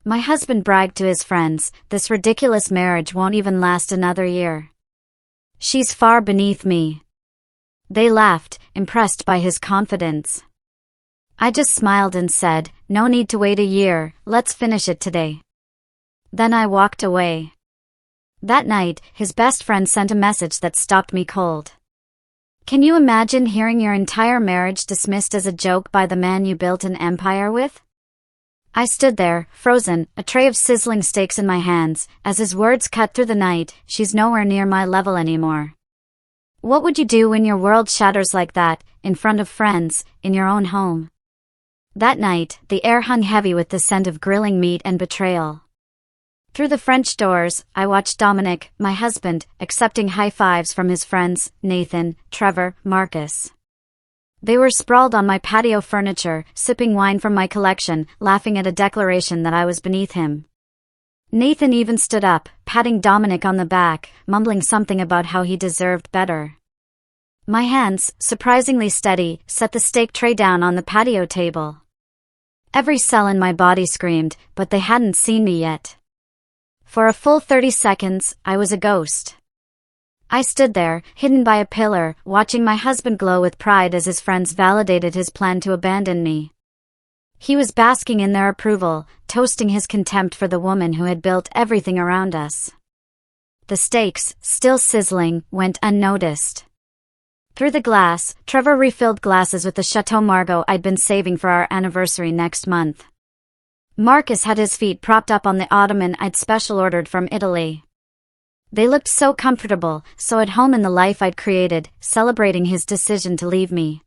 My husband bragged to his friends, "This ridiculous marriage won't even last another year. She's far beneath me." They laughed, impressed by his confidence. I just smiled and said, "No need to wait a year, let's finish it today." Then I walked away. That night, his best friend sent a message that stopped me cold. Can you imagine hearing your entire marriage dismissed as a joke by the man you built an empire with? I stood there, frozen, a tray of sizzling steaks in my hands, as his words cut through the night. "She's nowhere near my level anymore." What would you do when your world shatters like that, in front of friends, in your own home? That night, the air hung heavy with the scent of grilling meat and betrayal. Through the French doors, I watched Dominic, my husband, accepting high fives from his friends, Nathan, Trevor, Marcus. They were sprawled on my patio furniture, sipping wine from my collection, laughing at a declaration that I was beneath him. Nathan even stood up, patting Dominic on the back, mumbling something about how he deserved better. My hands, surprisingly steady, set the steak tray down on the patio table. Every cell in my body screamed, but they hadn't seen me yet. For a full 30 seconds, I was a ghost. I stood there, hidden by a pillar, watching my husband glow with pride as his friends validated his plan to abandon me. He was basking in their approval, toasting his contempt for the woman who had built everything around us. The steaks, still sizzling, went unnoticed. Through the glass, Trevor refilled glasses with the Chateau Margaux I'd been saving for our anniversary next month. Marcus had his feet propped up on the ottoman I'd special ordered from Italy. They looked so comfortable, so at home in the life I'd created, celebrating his decision to leave me.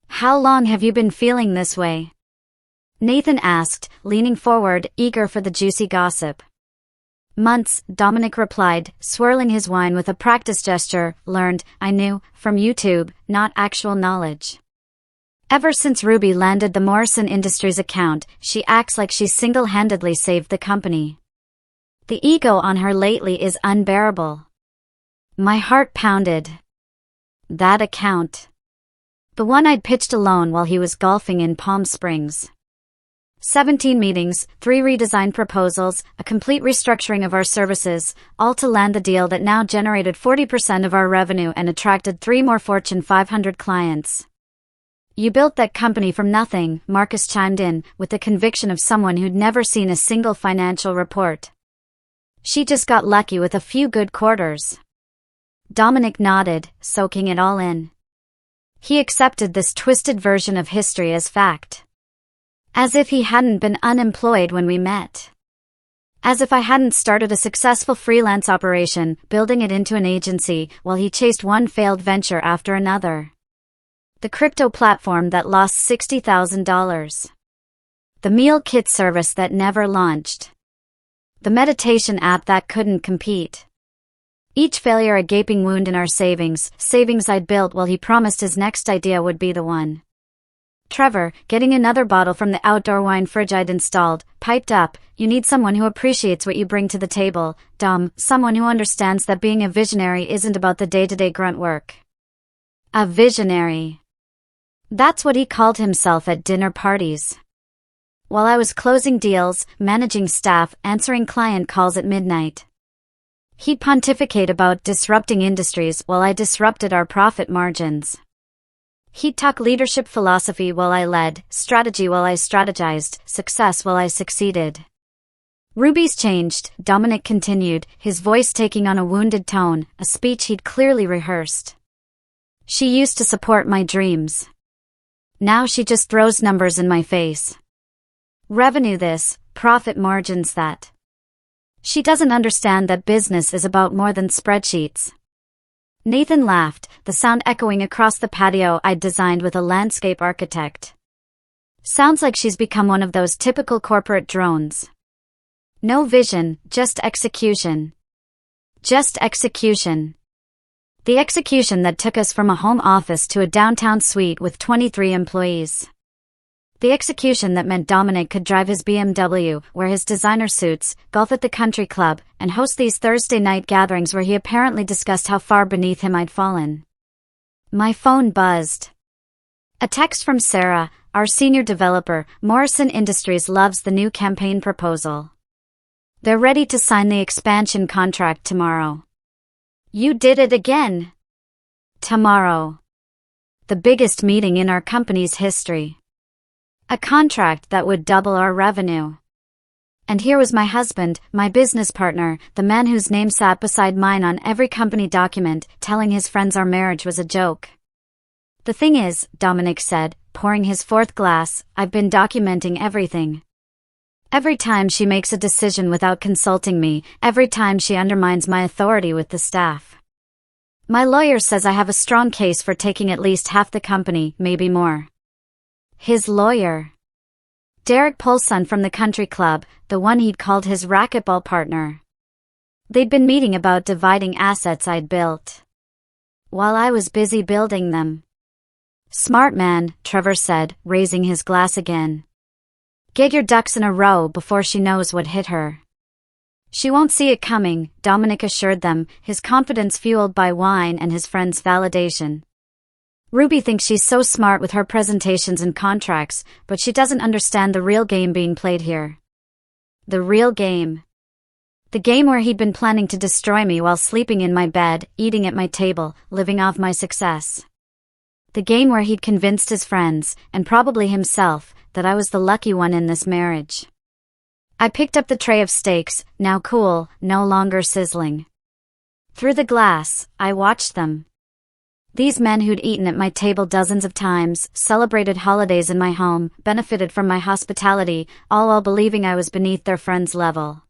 "How long have you been feeling this way?" Nathan asked, leaning forward, eager for the juicy gossip. "Months," Dominic replied, swirling his wine with a practice gesture. "Learned, I knew, from YouTube, not actual knowledge." Ever since Ruby landed the Morrison Industries account, she acts like she single-handedly saved the company. The ego on her lately is unbearable. My heart pounded. That account. The one I'd pitched alone while he was golfing in Palm Springs. 17 meetings, 3 redesigned proposals, a complete restructuring of our services, all to land the deal that now generated 40% of our revenue and attracted 3 more Fortune 500 clients. "You built that company from nothing," Marcus chimed in, with the conviction of someone who'd never seen a single financial report. "She just got lucky with a few good quarters." Dominic nodded, soaking it all in. He accepted this twisted version of history as fact. As if he hadn't been unemployed when we met. As if I hadn't started a successful freelance operation, building it into an agency, while he chased one failed venture after another. The crypto platform that lost $60,000. The meal kit service that never launched. The meditation app that couldn't compete. Each failure a gaping wound in our savings I'd built while he promised his next idea would be the one. Trevor, getting another bottle from the outdoor wine fridge I'd installed, piped up, "You need someone who appreciates what you bring to the table, Dom, someone who understands that being a visionary isn't about the day-to-day grunt work." A visionary. That's what he called himself at dinner parties. While I was closing deals, managing staff, answering client calls at midnight. He'd pontificate about disrupting industries while I disrupted our profit margins. He'd talk leadership philosophy while I led, strategy while I strategized, success while I succeeded. "Ruby's changed," Dominic continued, his voice taking on a wounded tone, a speech he'd clearly rehearsed. "She used to support my dreams. Now she just throws numbers in my face. Revenue this, profit margins that. She doesn't understand that business is about more than spreadsheets." Nathan laughed, the sound echoing across the patio I'd designed with a landscape architect. "Sounds like she's become one of those typical corporate drones. No vision, just execution. Just execution. The execution that took us from a home office to a downtown suite with 23 employees. The execution that meant Dominic could drive his BMW, wear his designer suits, golf at the country club, and host these Thursday night gatherings where he apparently discussed how far beneath him I'd fallen. My phone buzzed. A text from Sarah, our senior developer, Morrison Industries, loves the new campaign proposal. They're ready to sign the expansion contract tomorrow. You did it again. Tomorrow. The biggest meeting in our company's history. A contract that would double our revenue. And here was my husband, my business partner, the man whose name sat beside mine on every company document, telling his friends our marriage was a joke. The thing is, Dominic said, pouring his fourth glass, I've been documenting everything. Every time she makes a decision without consulting me, every time she undermines my authority with the staff. My lawyer says I have a strong case for taking at least half the company, maybe more. His lawyer. Derek Polson from the country club, the one he'd called his racquetball partner. They'd been meeting about dividing assets I'd built, while I was busy building them. Smart man, Trevor said, raising his glass again. Get your ducks in a row before she knows what hit her. She won't see it coming, Dominic assured them, his confidence fueled by wine and his friend's validation. Ruby thinks she's so smart with her presentations and contracts, but she doesn't understand the real game being played here. The real game. The game where he'd been planning to destroy me while sleeping in my bed, eating at my table, living off my success. The game where he'd convinced his friends, and probably himself, that I was the lucky one in this marriage. I picked up the tray of steaks, now cool, no longer sizzling. Through the glass, I watched them. These men who'd eaten at my table dozens of times, celebrated holidays in my home, benefited from my hospitality, all while believing I was beneath their friends' level.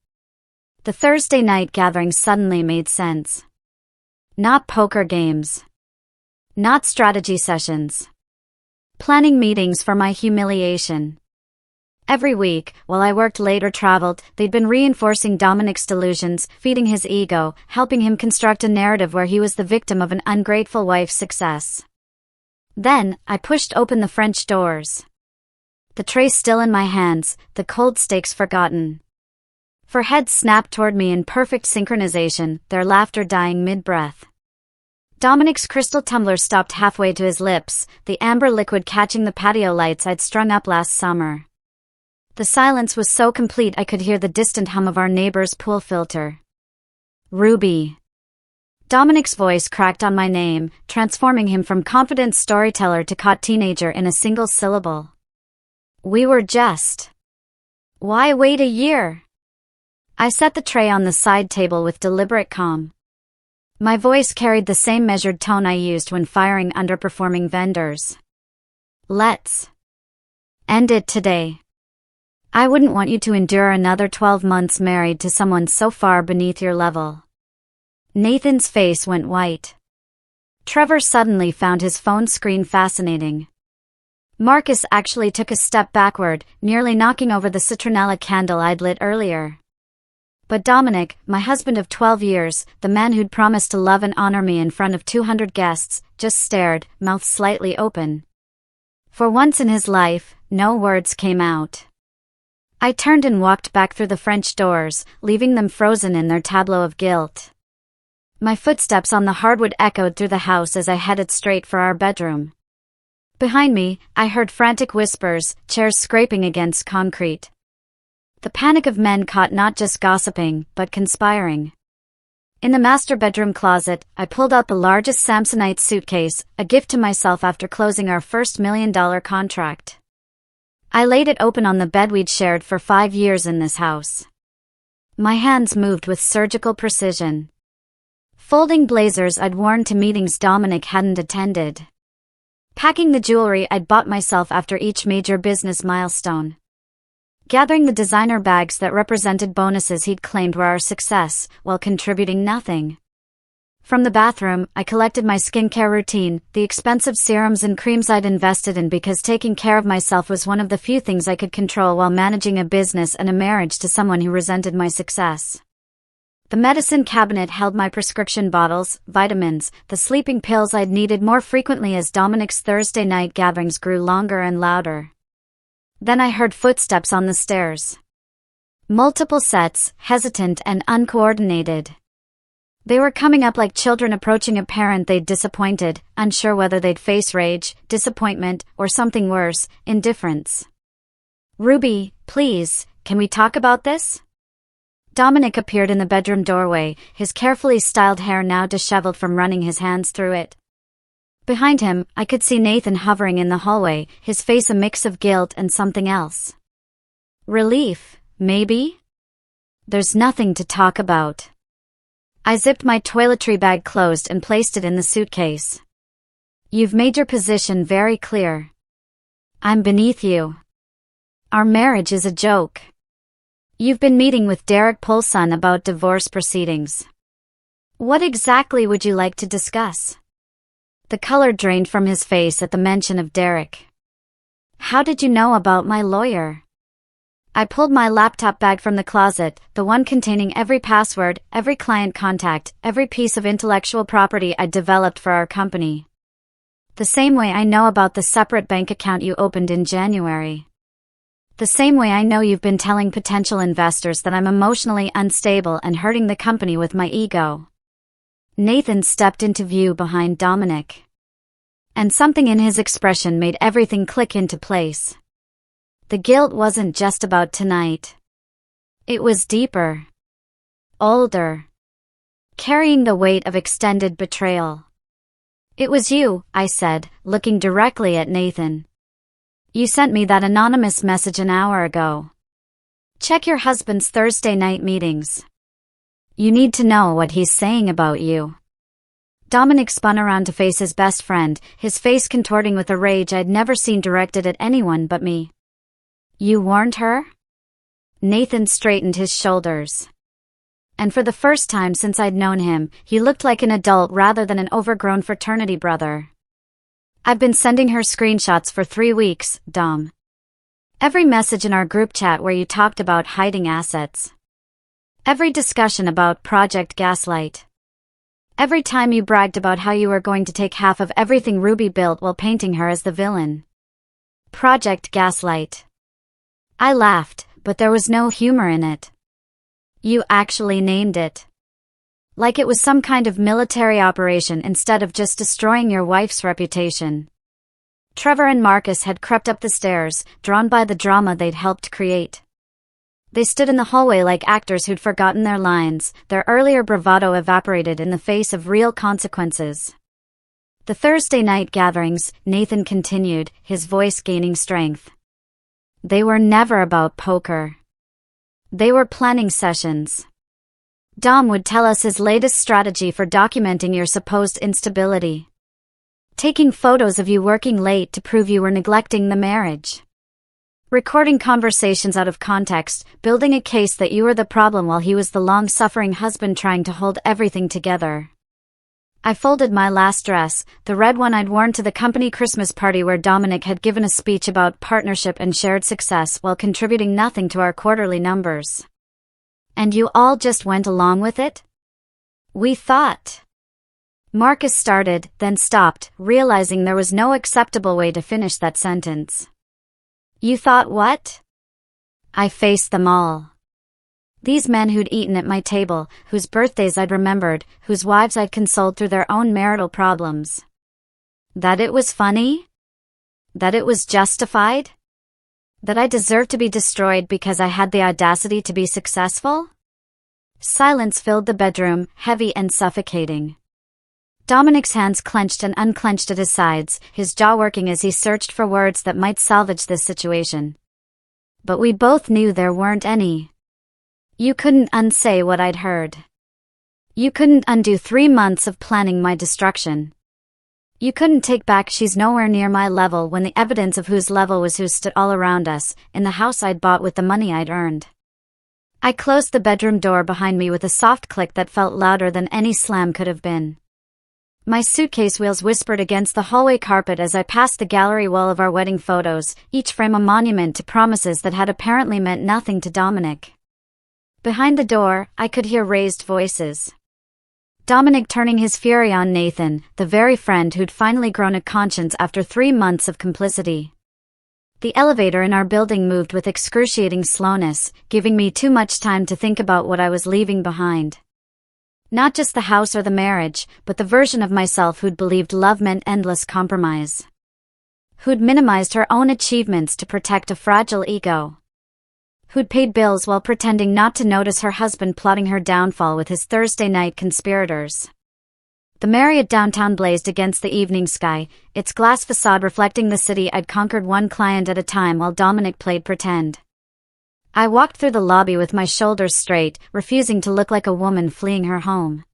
The Thursday night gathering suddenly made sense. Not poker games. Not strategy sessions. Planning meetings for my humiliation. Every week, while I worked late or traveled, they'd been reinforcing Dominic's delusions, feeding his ego, helping him construct a narrative where he was the victim of an ungrateful wife's success. Then, I pushed open the French doors. The tray still in my hands, the cold steaks forgotten. Four heads snapped toward me in perfect synchronization, their laughter dying mid-breath. Dominic's crystal tumbler stopped halfway to his lips, the amber liquid catching the patio lights I'd strung up last summer. The silence was so complete I could hear the distant hum of our neighbor's pool filter. Ruby. Dominic's voice cracked on my name, transforming him from confident storyteller to caught teenager in a single syllable. We were just. Why wait a year? I set the tray on the side table with deliberate calm. My voice carried the same measured tone I used when firing underperforming vendors. Let's end it today. I wouldn't want you to endure another 12 months married to someone so far beneath your level. Nathan's face went white. Trevor suddenly found his phone screen fascinating. Marcus actually took a step backward, nearly knocking over the citronella candle I'd lit earlier. But Dominic, my husband of 12 years, the man who'd promised to love and honor me in front of 200 guests, just stared, mouth slightly open. For once in his life, no words came out. I turned and walked back through the French doors, leaving them frozen in their tableau of guilt. My footsteps on the hardwood echoed through the house as I headed straight for our bedroom. Behind me, I heard frantic whispers, chairs scraping against concrete. The panic of men caught not just gossiping, but conspiring. In the master bedroom closet, I pulled out the largest Samsonite suitcase, a gift to myself after closing our first $1 million contract. I laid it open on the bed we'd shared for 5 years in this house. My hands moved with surgical precision. Folding blazers I'd worn to meetings Dominic hadn't attended. Packing the jewelry I'd bought myself after each major business milestone. Gathering the designer bags that represented bonuses he'd claimed were our success, while contributing nothing. From the bathroom, I collected my skincare routine, the expensive serums and creams I'd invested in because taking care of myself was one of the few things I could control while managing a business and a marriage to someone who resented my success. The medicine cabinet held my prescription bottles, vitamins, the sleeping pills I'd needed more frequently as Dominic's Thursday night gatherings grew longer and louder. Then I heard footsteps on the stairs. Multiple sets, hesitant and uncoordinated. They were coming up like children approaching a parent they'd disappointed, unsure whether they'd face rage, disappointment, or something worse, indifference. "Ruby, please, can we talk about this?" Dominic appeared in the bedroom doorway, his carefully styled hair now disheveled from running his hands through it. Behind him, I could see Nathan hovering in the hallway, his face a mix of guilt and something else. Relief, maybe? "There's nothing to talk about." I zipped my toiletry bag closed and placed it in the suitcase. "You've made your position very clear. I'm beneath you. Our marriage is a joke. You've been meeting with Derek Polson about divorce proceedings. What exactly would you like to discuss?" The color drained from his face at the mention of Derek. "How did you know about my lawyer?" I pulled my laptop bag from the closet, the one containing every password, every client contact, every piece of intellectual property I'd developed for our company. "The same way I know about the separate bank account you opened in January. The same way I know you've been telling potential investors that I'm emotionally unstable and hurting the company with my ego." Nathan stepped into view behind Dominic. And something in his expression made everything click into place. The guilt wasn't just about tonight. It was deeper. Older. Carrying the weight of extended betrayal. "It was you," I said, looking directly at Nathan. "You sent me that anonymous message an hour ago. Check your husband's Thursday night meetings. You need to know what he's saying about you." Dominic spun around to face his best friend, his face contorting with a rage I'd never seen directed at anyone but me. "You warned her?" Nathan straightened his shoulders. And for the first time since I'd known him, he looked like an adult rather than an overgrown fraternity brother. "I've been sending her screenshots for 3 weeks, Dom. Every message in our group chat where you talked about hiding assets. Every discussion about Project Gaslight. Every time you bragged about how you were going to take half of everything Ruby built while painting her as the villain. Project Gaslight." I laughed, but there was no humor in it. "You actually named it. Like it was some kind of military operation instead of just destroying your wife's reputation." Trevor and Marcus had crept up the stairs, drawn by the drama they'd helped create. They stood in the hallway like actors who'd forgotten their lines, their earlier bravado evaporated in the face of real consequences. "The Thursday night gatherings," Nathan continued, his voice gaining strength. "They were never about poker. They were planning sessions. Dom would tell us his latest strategy for documenting your supposed instability. Taking photos of you working late to prove you were neglecting the marriage. Recording conversations out of context, building a case that you were the problem while he was the long-suffering husband trying to hold everything together." I folded my last dress, the red one I'd worn to the company Christmas party where Dominic had given a speech about partnership and shared success while contributing nothing to our quarterly numbers. "And you all just went along with it?" "We thought." Marcus started, then stopped, realizing there was no acceptable way to finish that sentence. "You thought what?" I faced them all. These men who'd eaten at my table, whose birthdays I'd remembered, whose wives I'd consoled through their own marital problems. That it was funny? That it was justified? That I deserved to be destroyed because I had the audacity to be successful? Silence filled the bedroom, heavy and suffocating. Dominic's hands clenched and unclenched at his sides, his jaw working as he searched for words that might salvage this situation. But we both knew there weren't any. You couldn't unsay what I'd heard. You couldn't undo 3 months of planning my destruction. You couldn't take back she's nowhere near my level when the evidence of whose level was who stood all around us, in the house I'd bought with the money I'd earned. I closed the bedroom door behind me with a soft click that felt louder than any slam could have been. My suitcase wheels whispered against the hallway carpet as I passed the gallery wall of our wedding photos, each frame a monument to promises that had apparently meant nothing to Dominic. Behind the door, I could hear raised voices. Dominic turning his fury on Nathan, the very friend who'd finally grown a conscience after 3 months of complicity. The elevator in our building moved with excruciating slowness, giving me too much time to think about what I was leaving behind. Not just the house or the marriage, but the version of myself who'd believed love meant endless compromise. Who'd minimized her own achievements to protect a fragile ego. Who'd paid bills while pretending not to notice her husband plotting her downfall with his Thursday night conspirators. The Marriott downtown blazed against the evening sky, its glass facade reflecting the city I'd conquered one client at a time while Dominic played pretend. I walked through the lobby with my shoulders straight, refusing to look like a woman fleeing her home.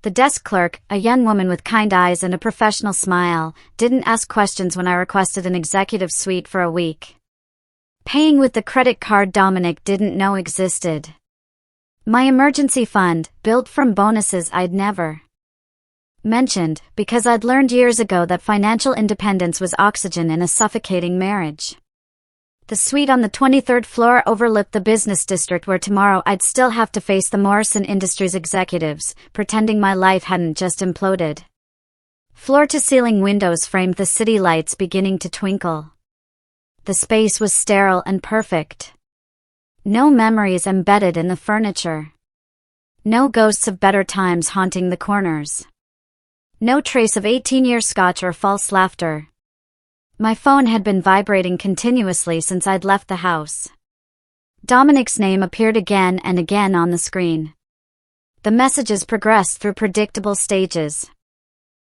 The desk clerk, a young woman with kind eyes and a professional smile, didn't ask questions when I requested an executive suite for a week. Paying with the credit card Dominic didn't know existed. My emergency fund, built from bonuses I'd never mentioned, because I'd learned years ago that financial independence was oxygen in a suffocating marriage. The suite on the 23rd floor overlooked the business district where tomorrow I'd still have to face the Morrison Industries executives, pretending my life hadn't just imploded. Floor-to-ceiling windows framed the city lights beginning to twinkle. The space was sterile and perfect. No memories embedded in the furniture. No ghosts of better times haunting the corners. No trace of 18-year scotch or false laughter. My phone had been vibrating continuously since I'd left the house. Dominic's name appeared again and again on the screen. The messages progressed through predictable stages.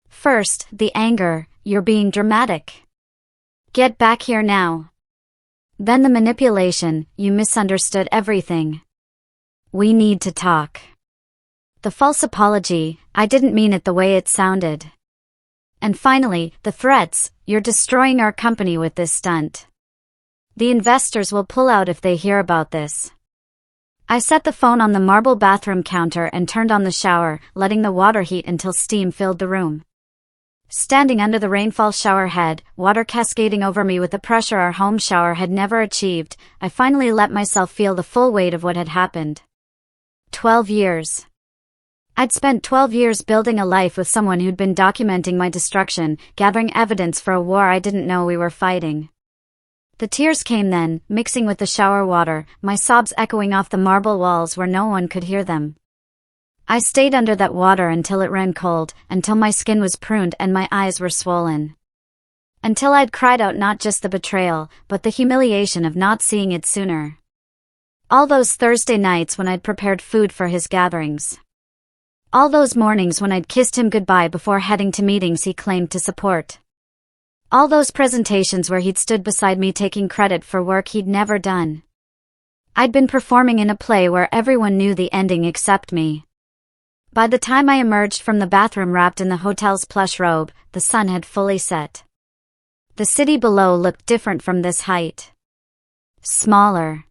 First, the anger, "You're being dramatic. Get back here now." Then the manipulation, "You misunderstood everything. We need to talk." The false apology, "I didn't mean it the way it sounded." And finally, the threats, "You're destroying our company with this stunt. The investors will pull out if they hear about this." I set the phone on the marble bathroom counter and turned on the shower, letting the water heat until steam filled the room. Standing under the rainfall shower head, water cascading over me with the pressure our home shower had never achieved, I finally let myself feel the full weight of what had happened. 12 years. I'd spent 12 years building a life with someone who'd been documenting my destruction, gathering evidence for a war I didn't know we were fighting. The tears came then, mixing with the shower water, my sobs echoing off the marble walls where no one could hear them. I stayed under that water until it ran cold, until my skin was pruned and my eyes were swollen. Until I'd cried out not just the betrayal, but the humiliation of not seeing it sooner. All those Thursday nights when I'd prepared food for his gatherings. All those mornings when I'd kissed him goodbye before heading to meetings he claimed to support. All those presentations where he'd stood beside me taking credit for work he'd never done. I'd been performing in a play where everyone knew the ending except me. By the time I emerged from the bathroom wrapped in the hotel's plush robe, the sun had fully set. The city below looked different from this height. Smaller.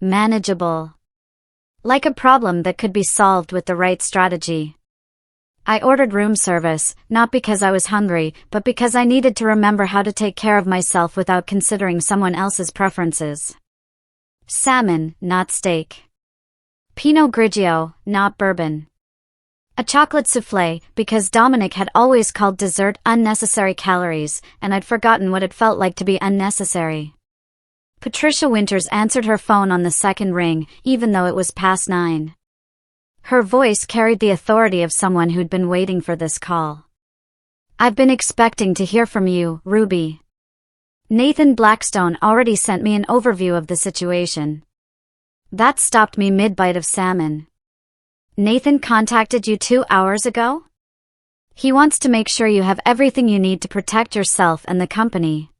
Manageable. Like a problem that could be solved with the right strategy. I ordered room service, not because I was hungry, but because I needed to remember how to take care of myself without considering someone else's preferences. Salmon, not steak. Pinot Grigio, not bourbon. A chocolate soufflé, because Dominic had always called dessert unnecessary calories, and I'd forgotten what it felt like to be unnecessary. Patricia Winters answered her phone on the second ring, even though it was past 9. Her voice carried the authority of someone who'd been waiting for this call. "I've been expecting to hear from you, Ruby. Nathan Blackstone already sent me an overview of the situation." That stopped me mid-bite of salmon. "Nathan contacted you 2 hours ago? He wants to make sure you have everything you need to protect yourself and the company.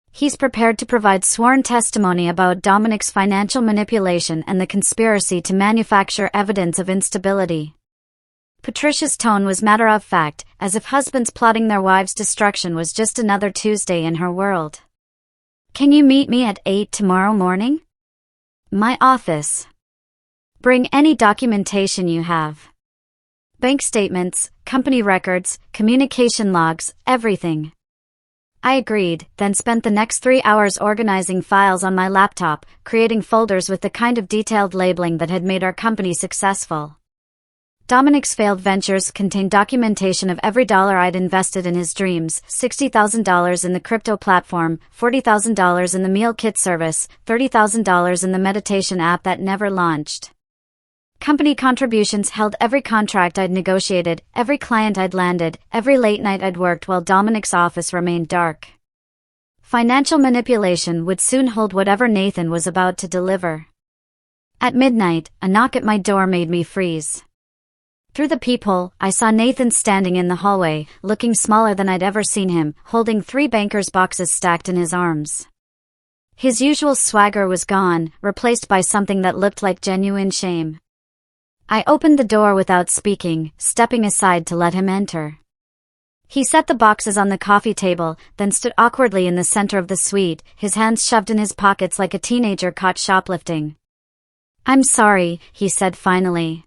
He's prepared to provide sworn testimony about Dominic's financial manipulation and the conspiracy to manufacture evidence of instability." Patricia's tone was matter-of-fact, as if husbands plotting their wives' destruction was just another Tuesday in her world. "Can you meet me at 8 tomorrow morning? My office. Bring any documentation you have. Bank statements, company records, communication logs, everything." I agreed, then spent the next 3 hours organizing files on my laptop, creating folders with the kind of detailed labeling that had made our company successful. Dominic's failed ventures contained documentation of every dollar I'd invested in his dreams: $60,000 in the crypto platform, $40,000 in the meal kit service, $30,000 in the meditation app that never launched. Company contributions held every contract I'd negotiated, every client I'd landed, every late night I'd worked while Dominic's office remained dark. Financial manipulation would soon hold whatever Nathan was about to deliver. At midnight, a knock at my door made me freeze. Through the peephole, I saw Nathan standing in the hallway, looking smaller than I'd ever seen him, holding 3 banker's boxes stacked in his arms. His usual swagger was gone, replaced by something that looked like genuine shame. I opened the door without speaking, stepping aside to let him enter. He set the boxes on the coffee table, then stood awkwardly in the center of the suite, his hands shoved in his pockets like a teenager caught shoplifting. "I'm sorry," he said finally.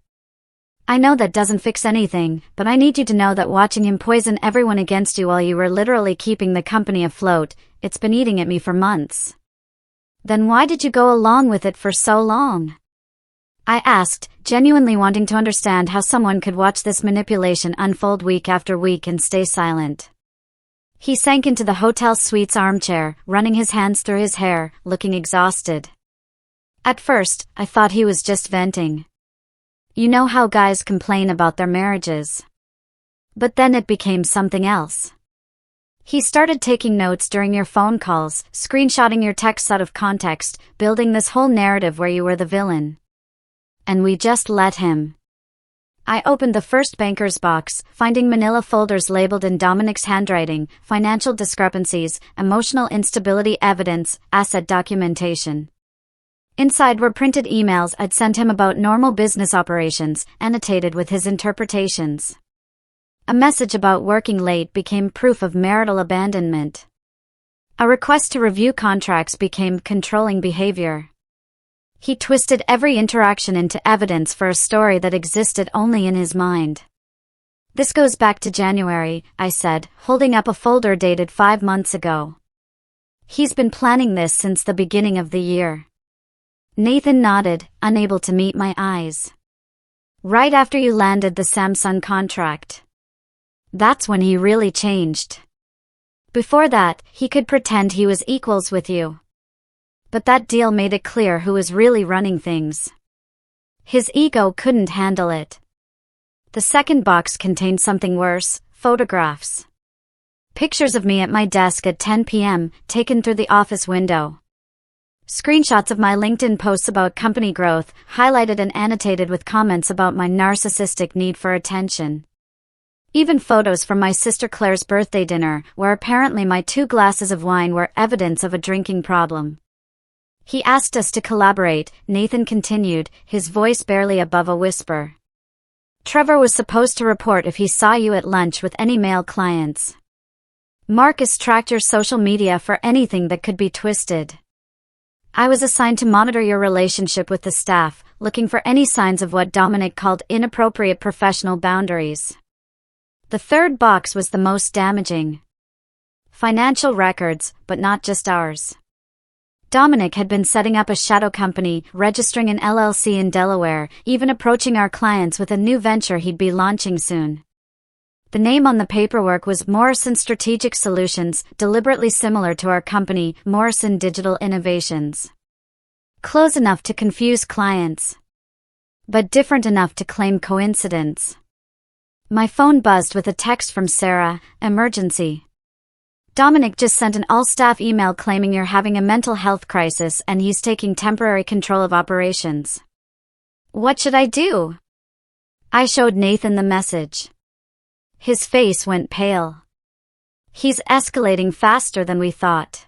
"I know that doesn't fix anything, but I need you to know that watching him poison everyone against you while you were literally keeping the company afloat, it's been eating at me for months." "Then why did you go along with it for so long?" I asked, genuinely wanting to understand how someone could watch this manipulation unfold week after week and stay silent. He sank into the hotel suite's armchair, running his hands through his hair, looking exhausted. At first, I thought he was just venting. You know how guys complain about their marriages. But then it became something else. He started taking notes during your phone calls, screenshotting your texts out of context, building this whole narrative where you were the villain. And we just let him. I opened the first banker's box, finding manila folders labeled in Dominic's handwriting, financial discrepancies, emotional instability evidence, asset documentation. Inside were printed emails I'd sent him about normal business operations, annotated with his interpretations. A message about working late became proof of marital abandonment. A request to review contracts became controlling behavior. He twisted every interaction into evidence for a story that existed only in his mind. "This goes back to January," I said, holding up a folder dated 5 months ago. "He's been planning this since the beginning of the year." Nathan nodded, unable to meet my eyes. "Right after you landed the Samsung contract. That's when he really changed. Before that, he could pretend he was equals with you. But that deal made it clear who was really running things. His ego couldn't handle it." The second box contained something worse, photographs. Pictures of me at my desk at 10 p.m., taken through the office window. Screenshots of my LinkedIn posts about company growth, highlighted and annotated with comments about my narcissistic need for attention. Even photos from my sister Claire's birthday dinner, where apparently my 2 glasses of wine were evidence of a drinking problem. "He asked us to collaborate," Nathan continued, his voice barely above a whisper. "Trevor was supposed to report if he saw you at lunch with any male clients. Marcus tracked your social media for anything that could be twisted. I was assigned to monitor your relationship with the staff, looking for any signs of what Dominic called inappropriate professional boundaries." The third box was the most damaging. Financial records, but not just ours. Dominic had been setting up a shadow company, registering an LLC in Delaware, even approaching our clients with a new venture he'd be launching soon. The name on the paperwork was Morrison Strategic Solutions, deliberately similar to our company, Morrison Digital Innovations. Close enough to confuse clients, but different enough to claim coincidence. My phone buzzed with a text from Sarah, "Emergency. Dominic just sent an all-staff email claiming you're having a mental health crisis and he's taking temporary control of operations. What should I do?" I showed Nathan the message. His face went pale. "He's escalating faster than we thought."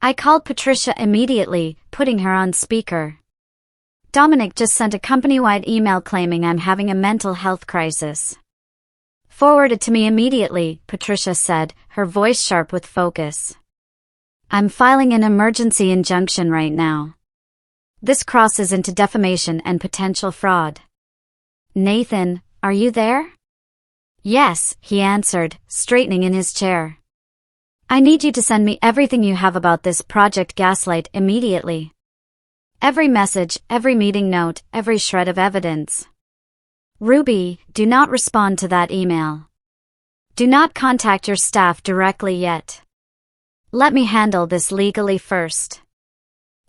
I called Patricia immediately, putting her on speaker. "Dominic just sent a company-wide email claiming I'm having a mental health crisis." "Forward it to me immediately," Patricia said, her voice sharp with focus. "I'm filing an emergency injunction right now. This crosses into defamation and potential fraud." "Nathan, are you there?" "Yes," he answered, straightening in his chair. "I need you to send me everything you have about this Project Gaslight immediately. Every message, every meeting note, every shred of evidence. Ruby, do not respond to that email. Do not contact your staff directly yet. Let me handle this legally first."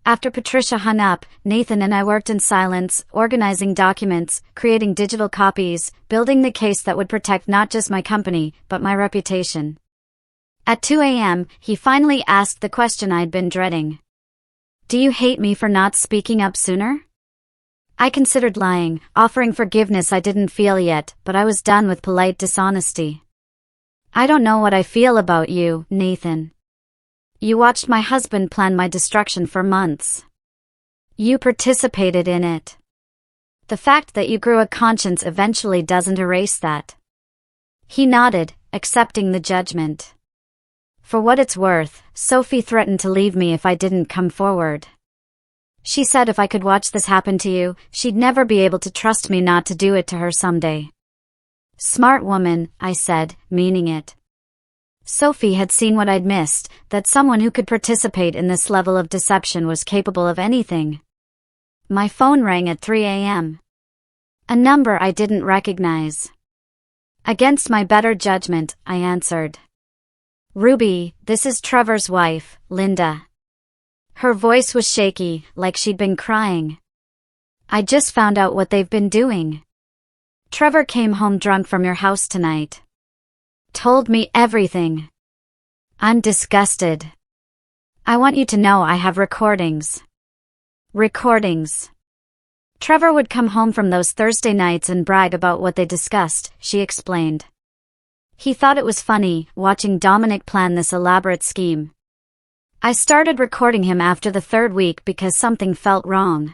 After Patricia hung up, Nathan and I worked in silence, organizing documents, creating digital copies, building the case that would protect not just my company, but my reputation. At 2 a.m., he finally asked the question I'd been dreading. "Do you hate me for not speaking up sooner?" I considered lying, offering forgiveness I didn't feel yet, but I was done with polite dishonesty. "I don't know what I feel about you, Nathan. You watched my husband plan my destruction for months. You participated in it. The fact that you grew a conscience eventually doesn't erase that." He nodded, accepting the judgment. For what it's worth, Sophie threatened to leave me if I didn't come forward. She said if I could watch this happen to you, she'd never be able to trust me not to do it to her someday. "Smart woman," I said, meaning it. Sophie had seen what I'd missed, that someone who could participate in this level of deception was capable of anything. My phone rang at 3 a.m. A number I didn't recognize. Against my better judgment, I answered. "Ruby, this is Trevor's wife, Linda." Her voice was shaky, like she'd been crying. "I just found out what they've been doing. Trevor came home drunk from your house tonight. Told me everything. I'm disgusted. I want you to know I have recordings." Recordings. Trevor would come home from those Thursday nights and brag about what they discussed, she explained. He thought it was funny, watching Dominic plan this elaborate scheme. I started recording him after the third week because something felt wrong.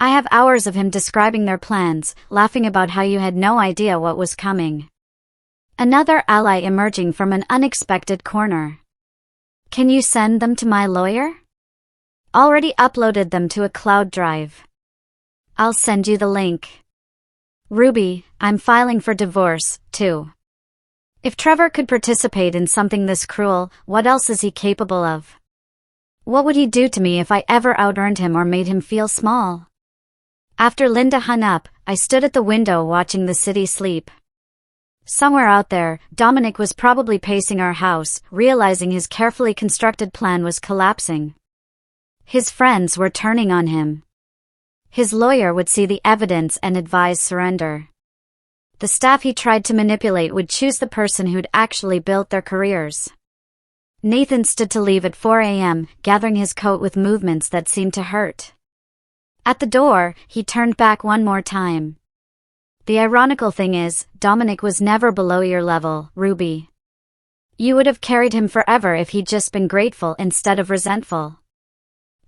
I have hours of him describing their plans, laughing about how you had no idea what was coming. Another ally emerging from an unexpected corner. "Can you send them to my lawyer?" "Already uploaded them to a cloud drive. I'll send you the link." "Ruby, I'm filing for divorce, too." If Trevor could participate in something this cruel, what else is he capable of? What would he do to me if I ever out-earned him or made him feel small? After Linda hung up, I stood at the window watching the city sleep. Somewhere out there, Dominic was probably pacing our house, realizing his carefully constructed plan was collapsing. His friends were turning on him. His lawyer would see the evidence and advise surrender. The staff he tried to manipulate would choose the person who'd actually built their careers. Nathan stood to leave at 4 a.m., gathering his coat with movements that seemed to hurt. At the door, he turned back one more time. "The ironical thing is, Dominic was never below your level, Ruby. You would have carried him forever if he'd just been grateful instead of resentful.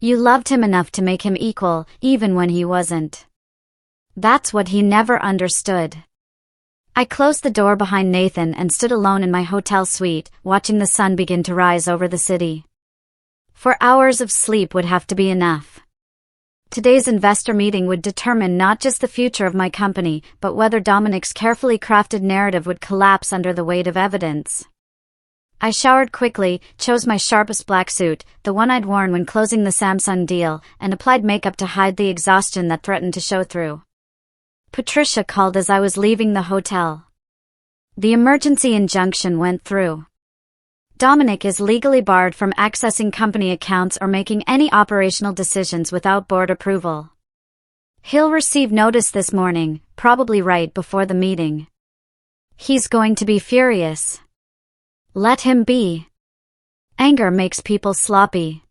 You loved him enough to make him equal, even when he wasn't. That's what he never understood." I closed the door behind Nathan and stood alone in my hotel suite, watching the sun begin to rise over the city. 4 hours of sleep would have to be enough. Today's investor meeting would determine not just the future of my company, but whether Dominic's carefully crafted narrative would collapse under the weight of evidence. I showered quickly, chose my sharpest black suit, the one I'd worn when closing the Samsung deal, and applied makeup to hide the exhaustion that threatened to show through. Patricia called as I was leaving the hotel. The emergency injunction went through. Dominic is legally barred from accessing company accounts or making any operational decisions without board approval. He'll receive notice this morning, probably right before the meeting. He's going to be furious. Let him be. Anger makes people sloppy.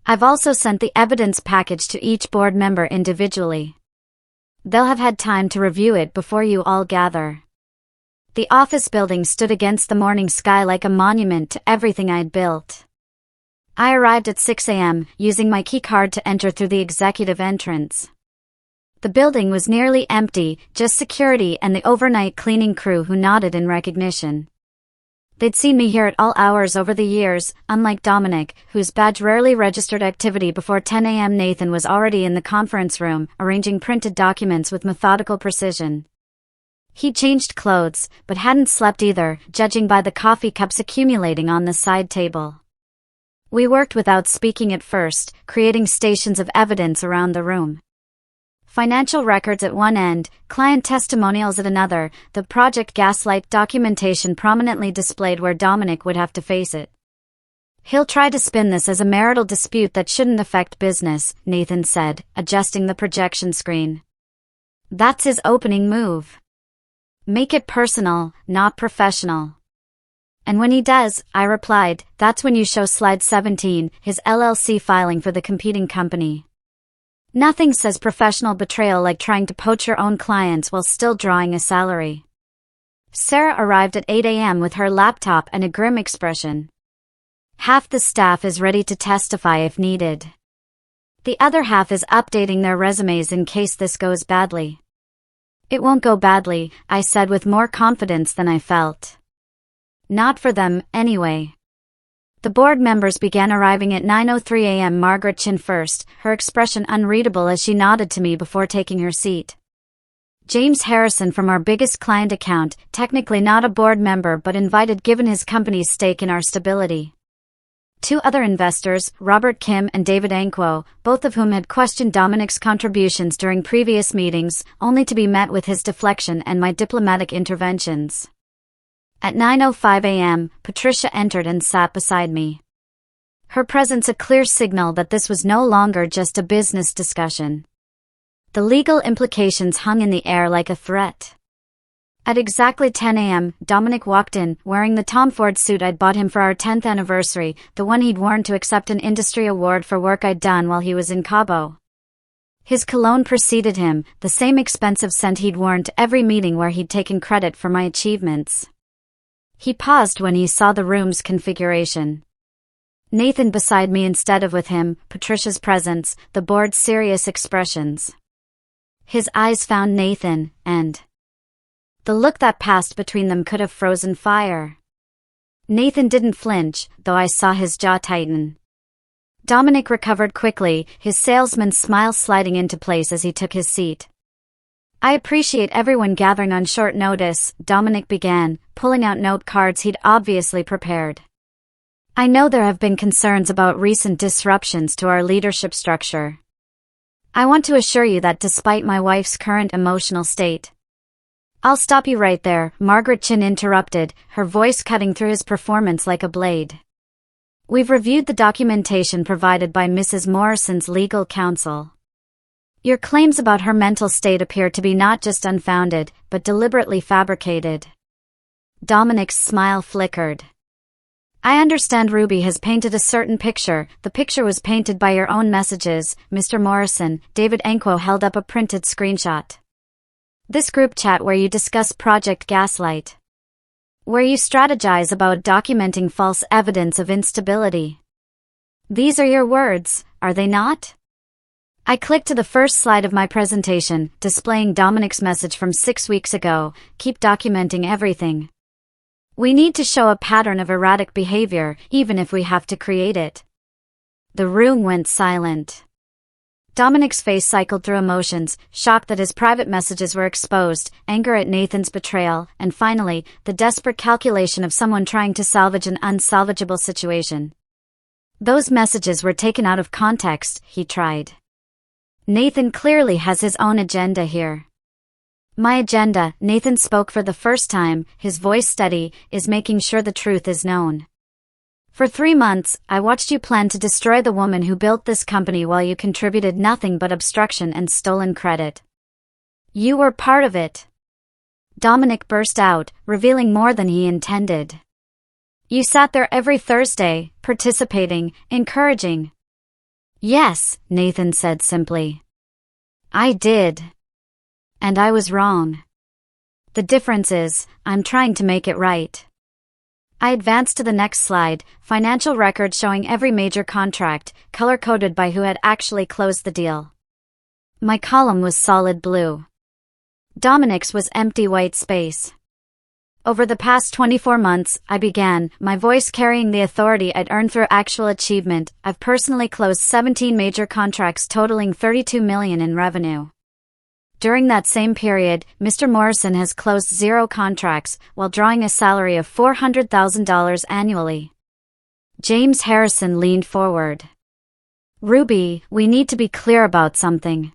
I've also sent the evidence package to each board member individually. They'll have had time to review it before you all gather. The office building stood against the morning sky like a monument to everything I'd built. I arrived at 6 a.m., using my key card to enter through the executive entrance. The building was nearly empty, just security and the overnight cleaning crew who nodded in recognition. They'd seen me here at all hours over the years, unlike Dominic, whose badge rarely registered activity before 10 a.m. Nathan was already in the conference room, arranging printed documents with methodical precision. He'd changed clothes, but hadn't slept either, judging by the coffee cups accumulating on the side table. We worked without speaking at first, creating stations of evidence around the room. Financial records at one end, client testimonials at another, the Project Gaslight documentation prominently displayed where Dominic would have to face it. He'll try to spin this as a marital dispute that shouldn't affect business, Nathan said, adjusting the projection screen. That's his opening move. Make it personal, not professional. And when he does, I replied, that's when you show slide 17, his LLC filing for the competing company. Nothing says professional betrayal like trying to poach your own clients while still drawing a salary. Sarah arrived at 8 a.m. with her laptop and a grim expression. Half the staff is ready to testify if needed. The other half is updating their resumes in case this goes badly. It won't go badly, I said with more confidence than I felt. Not for them, anyway. The board members began arriving at 9:03 a.m. Margaret Chin first, her expression unreadable as she nodded to me before taking her seat. James Harrison from our biggest client account, technically not a board member but invited given his company's stake in our stability. Two other investors, Robert Kim and David Anquo, both of whom had questioned Dominic's contributions during previous meetings, only to be met with his deflection and my diplomatic interventions. At 9:05 a.m., Patricia entered and sat beside me. Her presence a clear signal that this was no longer just a business discussion. The legal implications hung in the air like a threat. At exactly 10 a.m., Dominic walked in, wearing the Tom Ford suit I'd bought him for our 10th anniversary, the one he'd worn to accept an industry award for work I'd done while he was in Cabo. His cologne preceded him, the same expensive scent he'd worn to every meeting where he'd taken credit for my achievements. He paused when he saw the room's configuration. Nathan beside me instead of with him, Patricia's presence, the board's serious expressions. His eyes found Nathan, and the look that passed between them could have frozen fire. Nathan didn't flinch, though I saw his jaw tighten. Dominic recovered quickly, his salesman's smile sliding into place as he took his seat. I appreciate everyone gathering on short notice, Dominic began, pulling out note cards he'd obviously prepared. I know there have been concerns about recent disruptions to our leadership structure. I want to assure you that despite my wife's current emotional state, I'll stop you right there, Margaret Chin interrupted, her voice cutting through his performance like a blade. We've reviewed the documentation provided by Mrs. Morrison's legal counsel. Your claims about her mental state appear to be not just unfounded, but deliberately fabricated. Dominic's smile flickered. I understand Ruby has painted a certain picture. The picture was painted by your own messages, Mr. Morrison. David Anquo held up a printed screenshot. This group chat where you discuss Project Gaslight. Where you strategize about documenting false evidence of instability. These are your words, are they not? I clicked to the first slide of my presentation, displaying Dominic's message from 6 weeks ago, keep documenting everything. We need to show a pattern of erratic behavior, even if we have to create it. The room went silent. Dominic's face cycled through emotions, shock that his private messages were exposed, anger at Nathan's betrayal, and finally, the desperate calculation of someone trying to salvage an unsalvageable situation. Those messages were taken out of context, he tried. Nathan clearly has his own agenda here. My agenda, Nathan spoke for the first time, his voice steady, is making sure the truth is known. For 3 months, I watched you plan to destroy the woman who built this company while you contributed nothing but obstruction and stolen credit. You were part of it. Dominic burst out, revealing more than he intended. You sat there every Thursday, participating, encouraging. Yes, Nathan said simply. I did. And I was wrong. The difference is, I'm trying to make it right. I advanced to the next slide, financial records showing every major contract, color-coded by who had actually closed the deal. My column was solid blue. Dominic's was empty white space. Over the past 24 months, I began, my voice carrying the authority I'd earned through actual achievement. I've personally closed 17 major contracts totaling $32 million in revenue. During that same period, Mr. Morrison has closed 0 contracts, while drawing a salary of $400,000 annually. James Harrison leaned forward. Ruby, we need to be clear about something.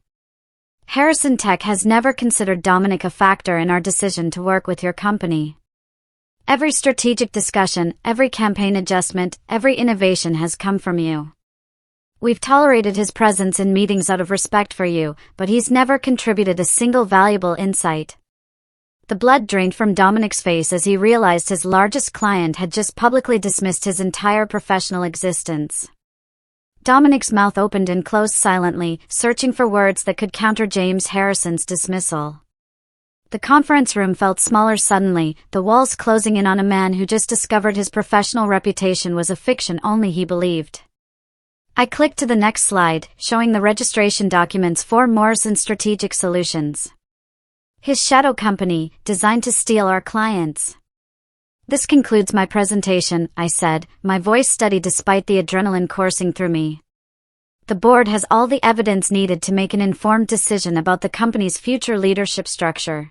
Harrison Tech has never considered Dominic a factor in our decision to work with your company. Every strategic discussion, every campaign adjustment, every innovation has come from you. We've tolerated his presence in meetings out of respect for you, but he's never contributed a single valuable insight. The blood drained from Dominic's face as he realized his largest client had just publicly dismissed his entire professional existence. Dominic's mouth opened and closed silently, searching for words that could counter James Harrison's dismissal. The conference room felt smaller suddenly, the walls closing in on a man who just discovered his professional reputation was a fiction only he believed. I clicked to the next slide, showing the registration documents for Morrison Strategic Solutions. His shadow company, designed to steal our clients. This concludes my presentation, I said, my voice steady despite the adrenaline coursing through me. The board has all the evidence needed to make an informed decision about the company's future leadership structure.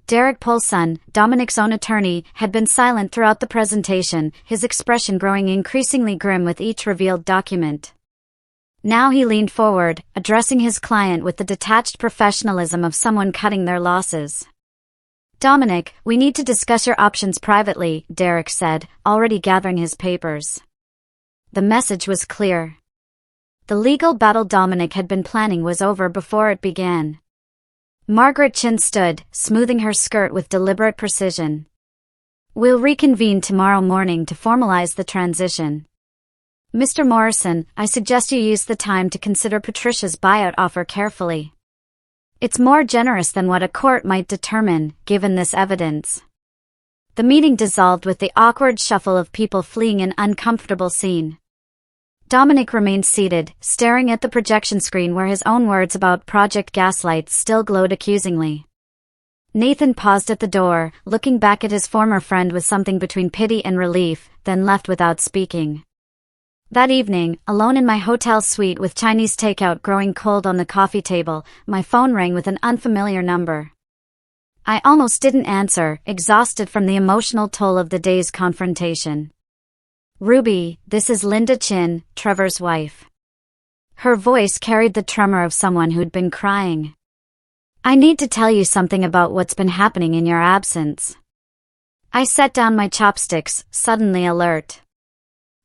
Derek Polson, Dominic's own attorney, had been silent throughout the presentation, his expression growing increasingly grim with each revealed document. Now he leaned forward, addressing his client with the detached professionalism of someone cutting their losses. Dominic, we need to discuss your options privately, Derek said, already gathering his papers. The message was clear. The legal battle Dominic had been planning was over before it began. Margaret Chin stood, smoothing her skirt with deliberate precision. We'll reconvene tomorrow morning to formalize the transition. Mr. Morrison, I suggest you use the time to consider Patricia's buyout offer carefully. It's more generous than what a court might determine, given this evidence. The meeting dissolved with the awkward shuffle of people fleeing an uncomfortable scene. Dominic remained seated, staring at the projection screen where his own words about Project Gaslight still glowed accusingly. Nathan paused at the door, looking back at his former friend with something between pity and relief, then left without speaking. That evening, alone in my hotel suite with Chinese takeout growing cold on the coffee table, my phone rang with an unfamiliar number. I almost didn't answer, exhausted from the emotional toll of the day's confrontation. Ruby, this is Linda Chin, Trevor's wife. Her voice carried the tremor of someone who'd been crying. I need to tell you something about what's been happening in your absence. I set down my chopsticks, suddenly alert.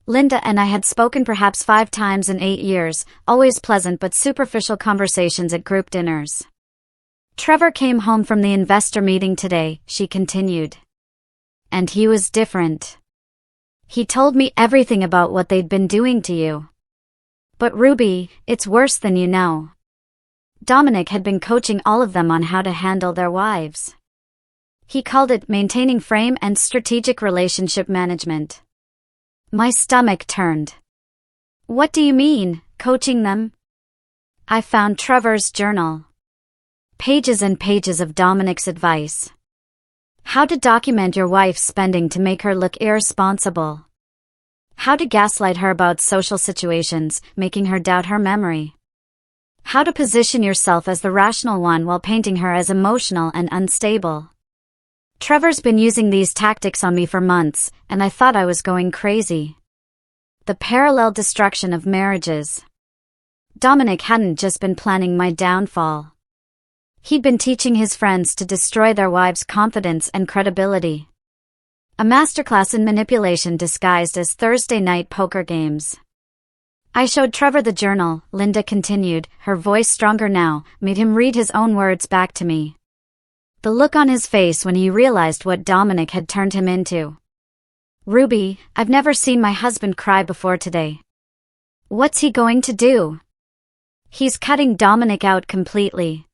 Linda and I had spoken perhaps 5 times in 8 years, always pleasant but superficial conversations at group dinners. Trevor came home from the investor meeting today, she continued. And he was different. He told me everything about what they'd been doing to you. But Ruby, it's worse than you know. Dominic had been coaching all of them on how to handle their wives. He called it maintaining frame and strategic relationship management. My stomach turned. What do you mean, coaching them? I found Trevor's journal. Pages and pages of Dominic's advice. How to document your wife's spending to make her look irresponsible. How to gaslight her about social situations, making her doubt her memory. How to position yourself as the rational one while painting her as emotional and unstable. Trevor's been using these tactics on me for months, and I thought I was going crazy. The parallel destruction of marriages. Dominic hadn't just been planning my downfall. He'd been teaching his friends to destroy their wives' confidence and credibility. A masterclass in manipulation disguised as Thursday night poker games. I showed Trevor the journal, Linda continued, her voice stronger now, made him read his own words back to me. The look on his face when he realized what Dominic had turned him into. Ruby, I've never seen my husband cry before today. What's he going to do? He's cutting Dominic out completely.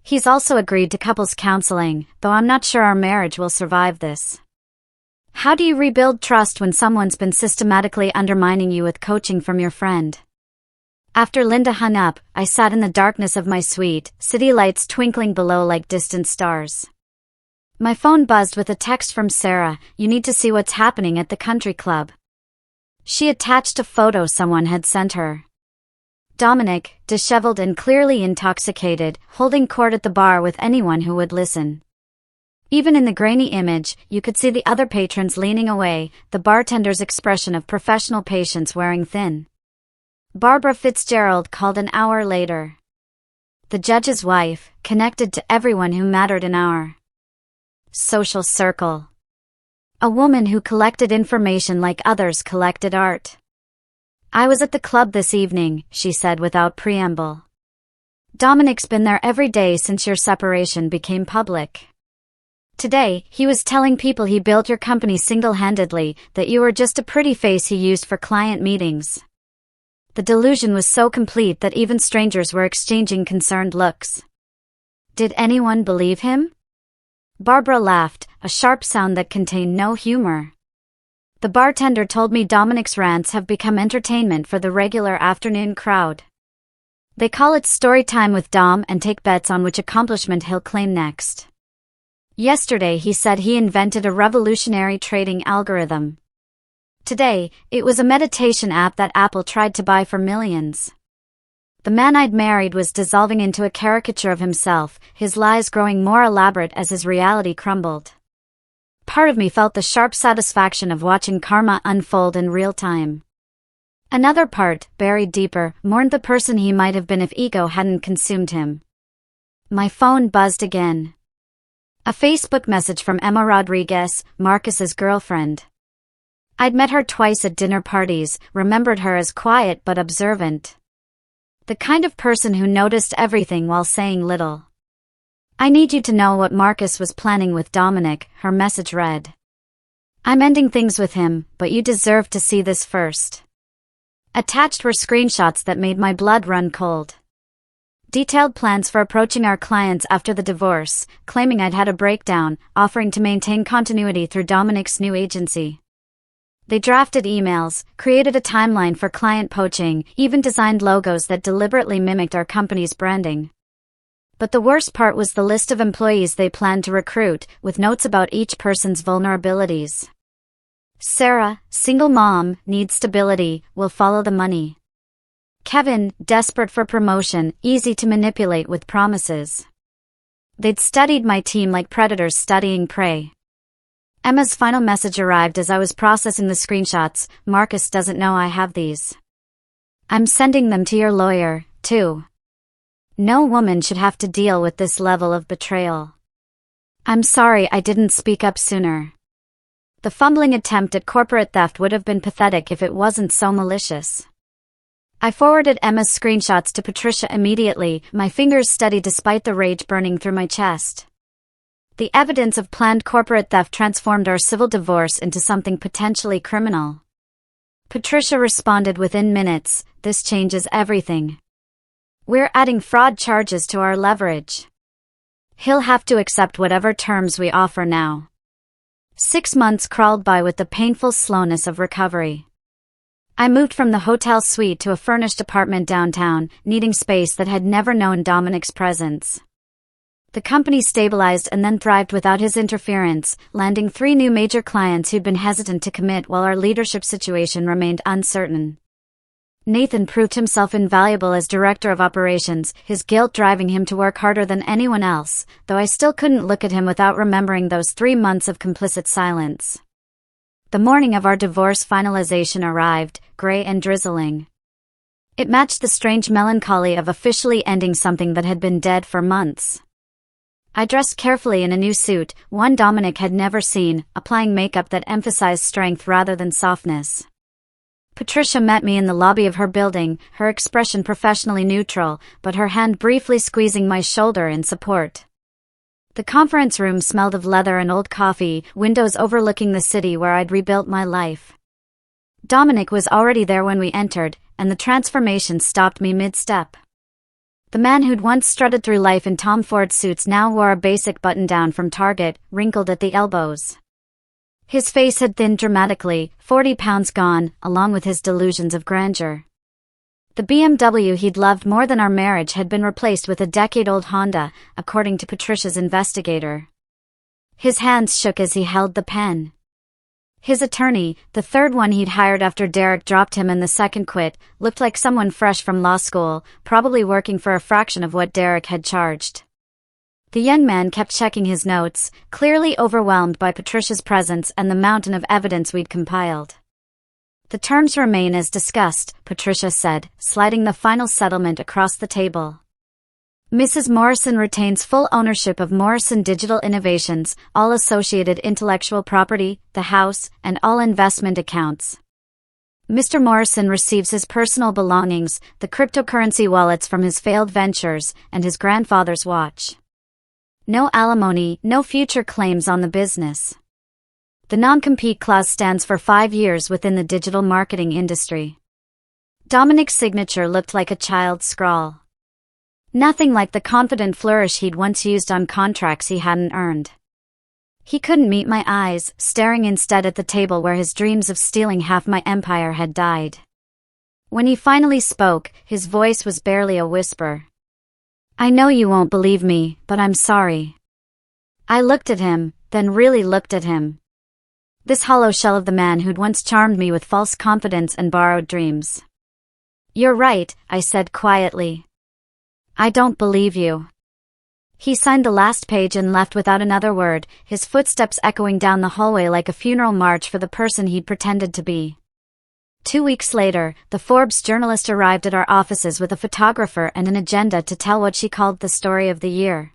He's also agreed to couples counseling, though I'm not sure our marriage will survive this. How do you rebuild trust when someone's been systematically undermining you with coaching from your friend? After Linda hung up, I sat in the darkness of my suite, city lights twinkling below like distant stars. My phone buzzed with a text from Sarah, you need to see what's happening at the country club. She attached a photo someone had sent her. Dominic, disheveled and clearly intoxicated, holding court at the bar with anyone who would listen. Even in the grainy image, you could see the other patrons leaning away, the bartender's expression of professional patience wearing thin. Barbara Fitzgerald called an hour later. The judge's wife, connected to everyone who mattered in our social circle. A woman who collected information like others collected art. I was at the club this evening, she said without preamble. Dominic's been there every day since your separation became public. Today, he was telling people he built your company single-handedly, that you were just a pretty face he used for client meetings. The delusion was so complete that even strangers were exchanging concerned looks. Did anyone believe him? Barbara laughed, a sharp sound that contained no humor. The bartender told me Dominic's rants have become entertainment for the regular afternoon crowd. They call it story time with Dom and take bets on which accomplishment he'll claim next. Yesterday he said he invented a revolutionary trading algorithm. Today, it was a meditation app that Apple tried to buy for millions. The man I'd married was dissolving into a caricature of himself, his lies growing more elaborate as his reality crumbled. Part of me felt the sharp satisfaction of watching karma unfold in real time. Another part, buried deeper, mourned the person he might have been if ego hadn't consumed him. My phone buzzed again. A Facebook message from Emma Rodriguez, Marcus's girlfriend. I'd met her twice at dinner parties, remembered her as quiet but observant. The kind of person who noticed everything while saying little. I need you to know what Marcus was planning with Dominic, her message read. I'm ending things with him, but you deserve to see this first. Attached were screenshots that made my blood run cold. Detailed plans for approaching our clients after the divorce, claiming I'd had a breakdown, offering to maintain continuity through Dominic's new agency. They drafted emails, created a timeline for client poaching, even designed logos that deliberately mimicked our company's branding. But the worst part was the list of employees they planned to recruit, with notes about each person's vulnerabilities. Sarah, single mom, needs stability, will follow the money. Kevin, desperate for promotion, easy to manipulate with promises. They'd studied my team like predators studying prey. Emma's final message arrived as I was processing the screenshots. Marcus doesn't know I have these. I'm sending them to your lawyer, too. No woman should have to deal with this level of betrayal. I'm sorry I didn't speak up sooner. The fumbling attempt at corporate theft would have been pathetic if it wasn't so malicious. I forwarded Emma's screenshots to Patricia immediately, my fingers steady despite the rage burning through my chest. The evidence of planned corporate theft transformed our civil divorce into something potentially criminal. Patricia responded within minutes, this changes everything. We're adding fraud charges to our leverage. He'll have to accept whatever terms we offer now. 6 months crawled by with the painful slowness of recovery. I moved from the hotel suite to a furnished apartment downtown, needing space that had never known Dominic's presence. The company stabilized and then thrived without his interference, landing 3 new major clients who'd been hesitant to commit while our leadership situation remained uncertain. Nathan proved himself invaluable as director of operations, his guilt driving him to work harder than anyone else, though I still couldn't look at him without remembering those 3 months of complicit silence. The morning of our divorce finalization arrived, gray and drizzling. It matched the strange melancholy of officially ending something that had been dead for months. I dressed carefully in a new suit, one Dominic had never seen, applying makeup that emphasized strength rather than softness. Patricia met me in the lobby of her building, her expression professionally neutral, but her hand briefly squeezing my shoulder in support. The conference room smelled of leather and old coffee, windows overlooking the city where I'd rebuilt my life. Dominic was already there when we entered, and the transformation stopped me mid-step. The man who'd once strutted through life in Tom Ford suits now wore a basic button-down from Target, wrinkled at the elbows. His face had thinned dramatically, 40 pounds gone, along with his delusions of grandeur. The BMW he'd loved more than our marriage had been replaced with a decade-old Honda, according to Patricia's investigator. His hands shook as he held the pen. His attorney, the third one he'd hired after Derek dropped him and the second quit, looked like someone fresh from law school, probably working for a fraction of what Derek had charged. The young man kept checking his notes, clearly overwhelmed by Patricia's presence and the mountain of evidence we'd compiled. The terms remain as discussed, Patricia said, sliding the final settlement across the table. Mrs. Morrison retains full ownership of Morrison Digital Innovations, all associated intellectual property, the house, and all investment accounts. Mr. Morrison receives his personal belongings, the cryptocurrency wallets from his failed ventures, and his grandfather's watch. No alimony, no future claims on the business. The non-compete clause stands for 5 years within the digital marketing industry. Dominic's signature looked like a child's scrawl. Nothing like the confident flourish he'd once used on contracts he hadn't earned. He couldn't meet my eyes, staring instead at the table where his dreams of stealing half my empire had died. When he finally spoke, his voice was barely a whisper. "I know you won't believe me, but I'm sorry." I looked at him, then really looked at him. This hollow shell of the man who'd once charmed me with false confidence and borrowed dreams. "You're right," I said quietly. "I don't believe you." He signed the last page and left without another word, his footsteps echoing down the hallway like a funeral march for the person he'd pretended to be. 2 weeks later, the Forbes journalist arrived at our offices with a photographer and an agenda to tell what she called the story of the year.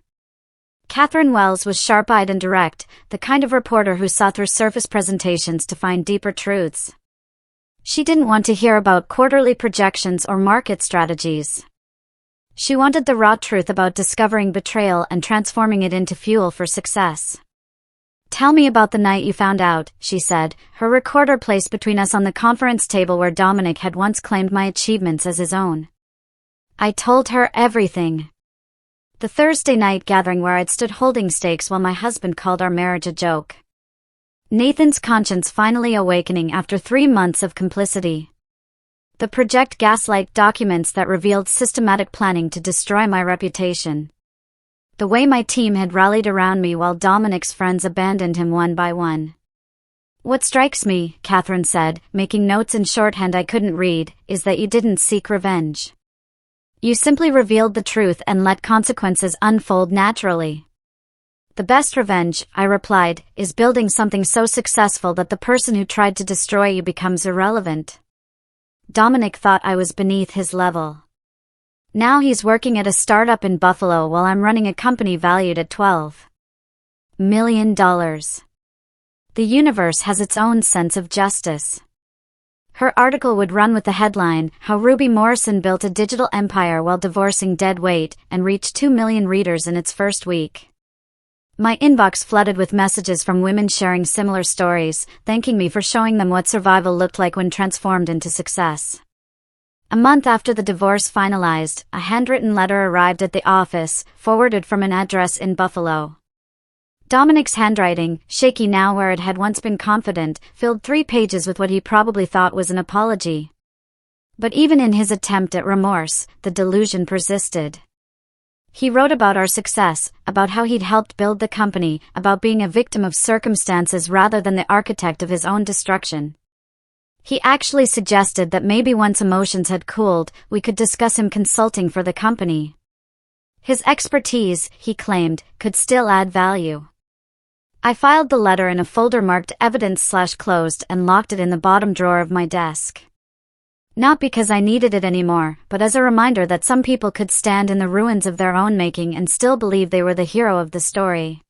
Catherine Wells was sharp-eyed and direct, the kind of reporter who saw through surface presentations to find deeper truths. She didn't want to hear about quarterly projections or market strategies. She wanted the raw truth about discovering betrayal and transforming it into fuel for success. "Tell me about the night you found out," she said, her recorder placed between us on the conference table where Dominic had once claimed my achievements as his own. I told her everything. The Thursday night gathering where I'd stood holding stakes while my husband called our marriage a joke. Nathan's conscience finally awakening after 3 months of complicity. The Project Gaslight documents that revealed systematic planning to destroy my reputation. The way my team had rallied around me while Dominic's friends abandoned him one by one. "What strikes me," Catherine said, making notes in shorthand I couldn't read, "is that you didn't seek revenge. You simply revealed the truth and let consequences unfold naturally." "The best revenge," I replied, "is building something so successful that the person who tried to destroy you becomes irrelevant." Dominic thought I was beneath his level. Now he's working at a startup in Buffalo while I'm running a company valued at $12 million. The universe has its own sense of justice. Her article would run with the headline, "How Ruby Morrison Built a Digital Empire While Divorcing Dead Weight," and reached 2 million readers in its first week. My inbox flooded with messages from women sharing similar stories, thanking me for showing them what survival looked like when transformed into success. A month after the divorce finalized, a handwritten letter arrived at the office, forwarded from an address in Buffalo. Dominic's handwriting, shaky now where it had once been confident, filled 3 pages with what he probably thought was an apology. But even in his attempt at remorse, the delusion persisted. He wrote about our success, about how he'd helped build the company, about being a victim of circumstances rather than the architect of his own destruction. He actually suggested that maybe once emotions had cooled, we could discuss him consulting for the company. His expertise, he claimed, could still add value. I filed the letter in a folder marked evidence/closed and locked it in the bottom drawer of my desk. Not because I needed it anymore, but as a reminder that some people could stand in the ruins of their own making and still believe they were the hero of the story.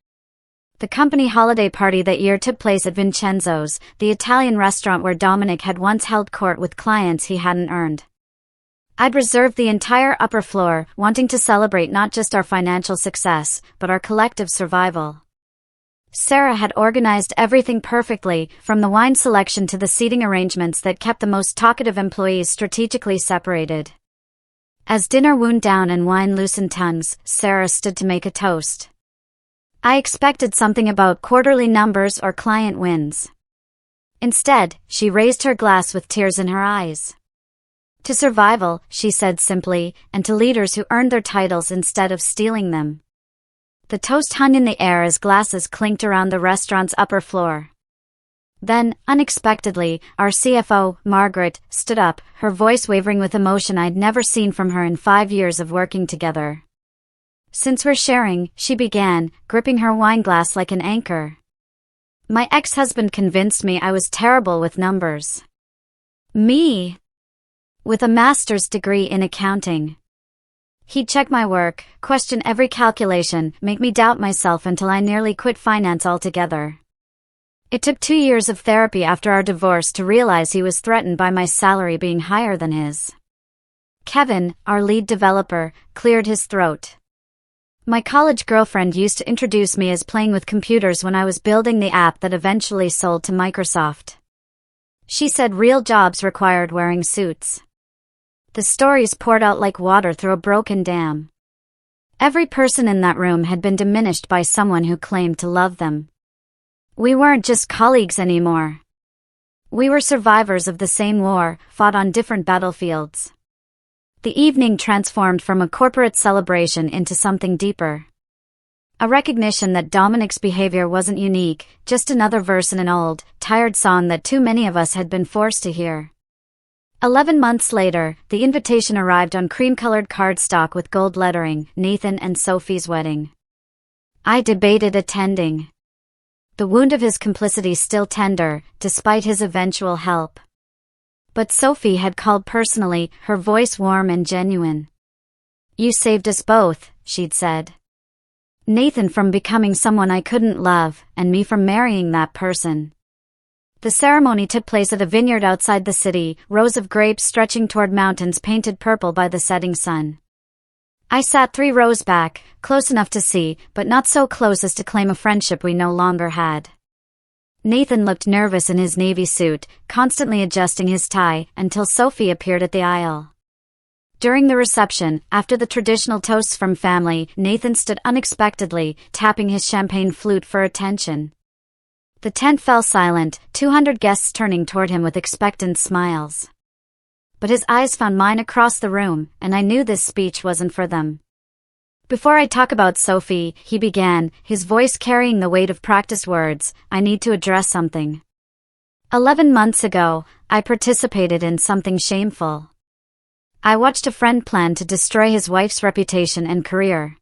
The company holiday party that year took place at Vincenzo's, the Italian restaurant where Dominic had once held court with clients he hadn't earned. I'd reserved the entire upper floor, wanting to celebrate not just our financial success, but our collective survival. Sarah had organized everything perfectly, from the wine selection to the seating arrangements that kept the most talkative employees strategically separated. As dinner wound down and wine loosened tongues, Sarah stood to make a toast. I expected something about quarterly numbers or client wins. Instead, she raised her glass with tears in her eyes. "To survival," she said simply, "and to leaders who earned their titles instead of stealing them." The toast hung in the air as glasses clinked around the restaurant's upper floor. Then, unexpectedly, our CFO, Margaret, stood up, her voice wavering with emotion I'd never seen from her in 5 years of working together. "Since we're sharing," she began, gripping her wine glass like an anchor. "My ex-husband convinced me I was terrible with numbers. Me! With a master's degree in accounting. He'd check my work, question every calculation, make me doubt myself until I nearly quit finance altogether. It took 2 years of therapy after our divorce to realize he was threatened by my salary being higher than his. Kevin, our lead developer, cleared his throat. My college girlfriend used to introduce me as playing with computers when I was building the app that eventually sold to Microsoft. She said real jobs required wearing suits. The stories poured out like water through a broken dam. Every person in that room had been diminished by someone who claimed to love them. We weren't just colleagues anymore. We were survivors of the same war, fought on different battlefields. The evening transformed from a corporate celebration into something deeper. A recognition that Dominic's behavior wasn't unique, just another verse in an old, tired song that too many of us had been forced to hear. 11 months later, the invitation arrived on cream-colored cardstock with gold lettering, Nathan and Sophie's wedding. I debated attending. The wound of his complicity still tender, despite his eventual help. But Sophie had called personally, her voice warm and genuine. You saved us both, she'd said. Nathan from becoming someone I couldn't love, and me from marrying that person. The ceremony took place at a vineyard outside the city, rows of grapes stretching toward mountains painted purple by the setting sun. I sat 3 rows back, close enough to see, but not so close as to claim a friendship we no longer had. Nathan looked nervous in his navy suit, constantly adjusting his tie, until Sophie appeared at the aisle. During the reception, after the traditional toasts from family, Nathan stood unexpectedly, tapping his champagne flute for attention. The tent fell silent, 200 guests turning toward him with expectant smiles. But his eyes found mine across the room, and I knew this speech wasn't for them. Before I talk about Sophie, he began, his voice carrying the weight of practiced words, I need to address something. 11 months ago, I participated in something shameful. I watched a friend plan to destroy his wife's reputation and career.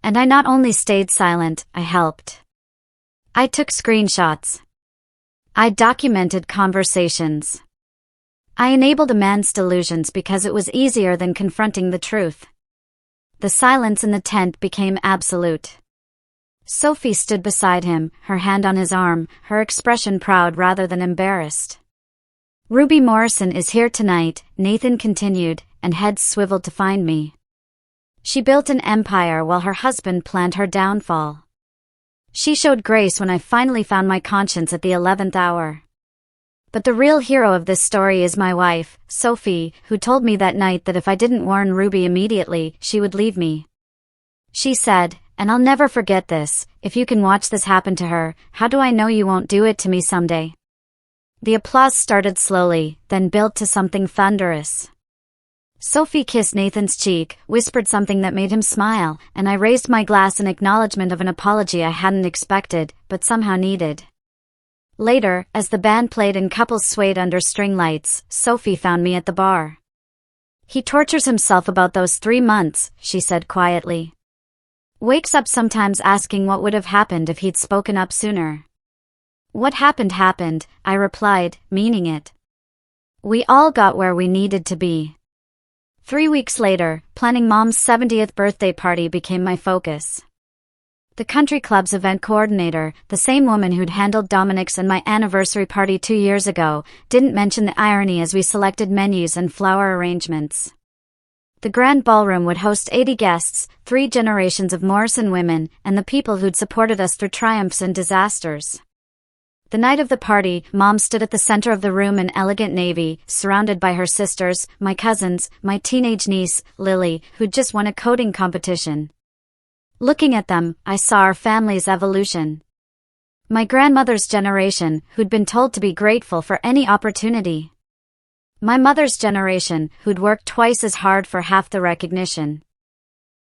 And I not only stayed silent, I helped. I took screenshots. I documented conversations. I enabled a man's delusions because it was easier than confronting the truth. The silence in the tent became absolute. Sophie stood beside him, her hand on his arm, her expression proud rather than embarrassed. Ruby Morrison is here tonight, Nathan continued, and heads swiveled to find me. She built an empire while her husband planned her downfall. She showed grace when I finally found my conscience at the 11th hour. But the real hero of this story is my wife, Sophie, who told me that night that if I didn't warn Ruby immediately, she would leave me. She said, and I'll never forget this, if you can watch this happen to her, how do I know you won't do it to me someday? The applause started slowly, then built to something thunderous. Sophie kissed Nathan's cheek, whispered something that made him smile, and I raised my glass in acknowledgement of an apology I hadn't expected, but somehow needed. Later, as the band played and couples swayed under string lights, Sophie found me at the bar. He tortures himself about those 3 months, she said quietly. Wakes up sometimes asking what would have happened if he'd spoken up sooner. What happened, I replied, meaning it. We all got where we needed to be. 3 weeks later, planning Mom's 70th birthday party became my focus. The country club's event coordinator, the same woman who'd handled Dominic's and my anniversary party 2 years ago, didn't mention the irony as we selected menus and flower arrangements. The grand ballroom would host 80 guests, 3 generations of Morrison women, and the people who'd supported us through triumphs and disasters. The night of the party, Mom stood at the center of the room in elegant navy, surrounded by her sisters, my cousins, my teenage niece, Lily, who'd just won a coding competition. Looking at them, I saw our family's evolution. My grandmother's generation, who'd been told to be grateful for any opportunity. My mother's generation, who'd worked twice as hard for half the recognition.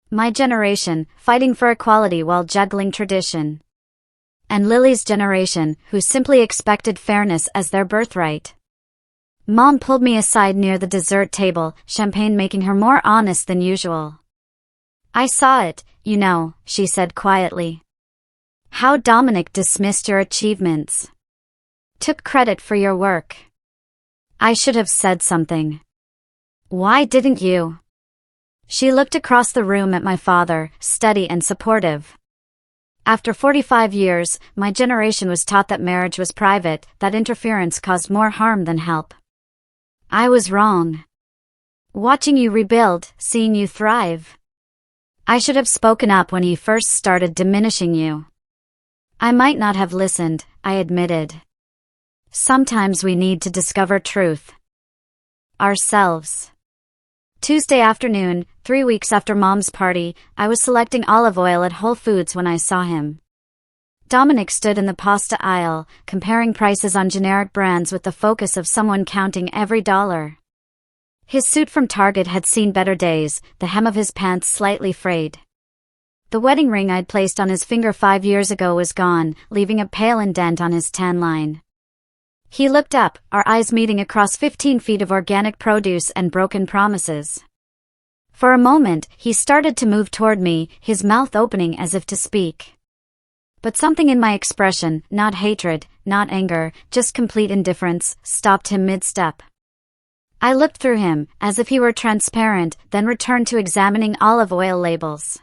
My generation, fighting for equality while juggling tradition. And Lily's generation, who simply expected fairness as their birthright. Mom pulled me aside near the dessert table, champagne making her more honest than usual. I saw it, you know, she said quietly. How Dominic dismissed your achievements. Took credit for your work. I should have said something. Why didn't you? She looked across the room at my father, steady and supportive. After 45 years, my generation was taught that marriage was private, that interference caused more harm than help. I was wrong. Watching you rebuild, seeing you thrive. I should have spoken up when he first started diminishing you. I might not have listened, I admitted. Sometimes we need to discover truth ourselves. Tuesday afternoon, 3 weeks after Mom's party, I was selecting olive oil at Whole Foods when I saw him. Dominic stood in the pasta aisle, comparing prices on generic brands with the focus of someone counting every dollar. His suit from Target had seen better days, the hem of his pants slightly frayed. The wedding ring I'd placed on his finger 5 years ago was gone, leaving a pale indent on his tan line. He looked up, our eyes meeting across 15 feet of organic produce and broken promises. For a moment, he started to move toward me, his mouth opening as if to speak. But something in my expression, not hatred, not anger, just complete indifference, stopped him mid-step. I looked through him, as if he were transparent, then returned to examining olive oil labels.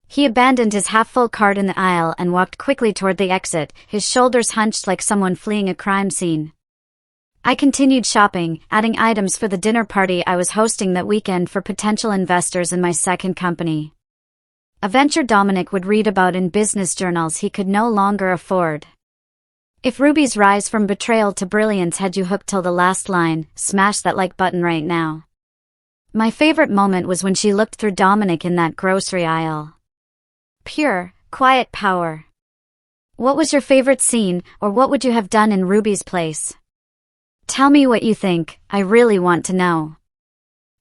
He abandoned his half-full cart in the aisle and walked quickly toward the exit, his shoulders hunched like someone fleeing a crime scene. I continued shopping, adding items for the dinner party I was hosting that weekend for potential investors in my second company. A venture Dominic would read about in business journals he could no longer afford. If Ruby's rise from betrayal to brilliance had you hooked till the last line, smash that like button right now. My favorite moment was when she looked through Dominic in that grocery aisle. Pure, quiet power. What was your favorite scene, or what would you have done in Ruby's place? Tell me what you think, I really want to know.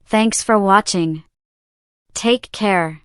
Thanks for watching. Take care.